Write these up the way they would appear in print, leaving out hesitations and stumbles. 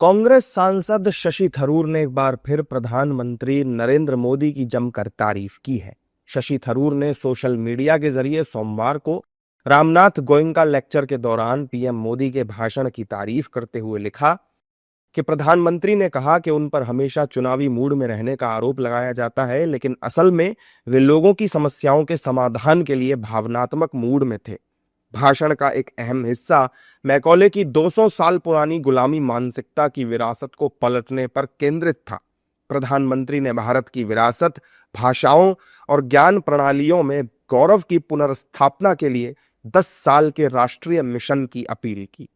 कांग्रेस सांसद शशि थरूर ने एक बार फिर प्रधानमंत्री नरेंद्र मोदी की जमकर तारीफ की है। शशि थरूर ने सोशल मीडिया के जरिए सोमवार को रामनाथ गोयनका लेक्चर के दौरान पीएम मोदी के भाषण की तारीफ करते हुए लिखा कि प्रधानमंत्री ने कहा कि उन पर हमेशा चुनावी मूड में रहने का आरोप लगाया जाता है, लेकिन असल में वे लोगों की समस्याओं के समाधान के लिए भावनात्मक मूड में थे। भाषण का एक अहम हिस्सा मैकॉले की 200 साल पुरानी गुलामी मानसिकता की विरासत को पलटने पर केंद्रित था। प्रधानमंत्री ने भारत की विरासत, भाषाओं और ज्ञान प्रणालियों में गौरव की पुनर्स्थापना के लिए 10 साल के राष्ट्रीय मिशन की अपील की।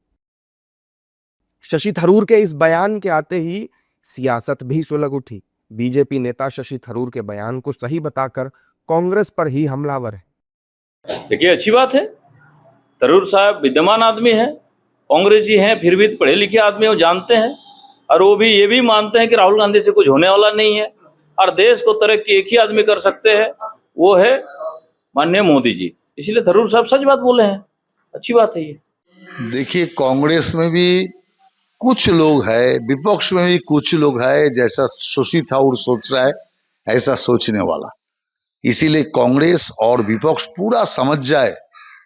शशि थरूर के इस बयान के आते ही सियासत भी सुलग उठी। बीजेपी नेता शशि थरूर के बयान को सही बताकर कांग्रेस पर ही हमलावर है। देखिए, अच्छी बात है। थरूर साहब विद्यमान आदमी हैं, कांग्रेसी हैं, फिर भी पढ़े लिखे आदमी, वो जानते हैं और वो भी ये भी मानते हैं कि राहुल गांधी से कुछ होने वाला नहीं है और देश को तरक्की एक ही आदमी कर सकते हैं, वो है माननीय मोदी जी। इसलिए थरूर साहब सच बात बोले हैं, अच्छी बात है ये। देखिए, कांग्रेस में भी कुछ लोग हैं, विपक्ष में भी कुछ लोग हैं, जैसा शशि थरूर सोच रहा है ऐसा सोचने वाला। इसीलिए कांग्रेस और विपक्ष पूरा समझ जाए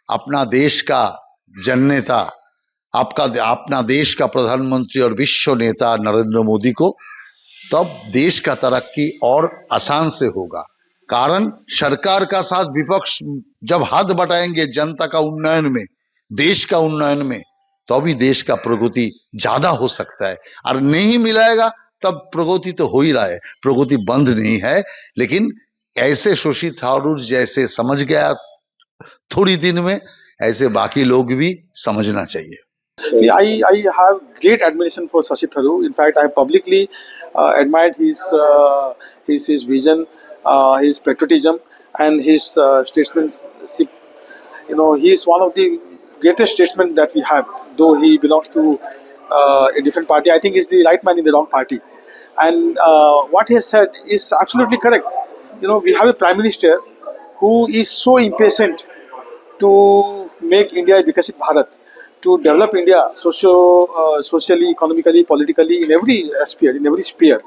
अपना देश का जननेता, अपना देश का प्रधानमंत्री और विश्व नेता नरेंद्र मोदी को, तब देश का तरक्की और आसान से होगा। कारण सरकार का साथ विपक्ष जब हाथ बटाएंगे जनता का उन्नयन में, देश का उन्नयन में, तो भी देश का प्रगति ज्यादा हो सकता है। और नहीं मिलाएगा तब प्रगति तो हो ही रहा है, प्रगति बंद नहीं है। लेकिन ऐसे शशि थरूर जैसे समझ गया थोड़ी दिन में, ऐसे बाकी लोग भी समझना चाहिए। See, I have great admiration for Shashi Tharoor. In fact, I have publicly admired his vision, his patriotism, and his statesmanship. You know, he is one of the greatest statesmen that we have. Though he belongs to a different party, I think he's the right man in the wrong party. And what he has said is absolutely correct. You know, we have a prime minister who is so impatient to make India a Vikasit Bharat, to develop India socially, economically, politically, in every sphere, in every sphere.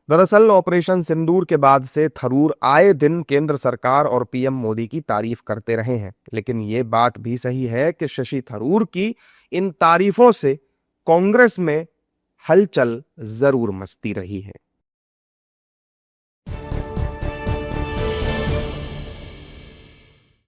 दरअसल operation सिंदूर के बाद से थरूर आए दिन केंद्र सरकार और PM Modi की तारीफ करते रहे हैं, लेकिन ये बात भी सही है कि शशि थरूर की इन तारीफों से कांग्रेस में हलचल जरूर मचती रही है।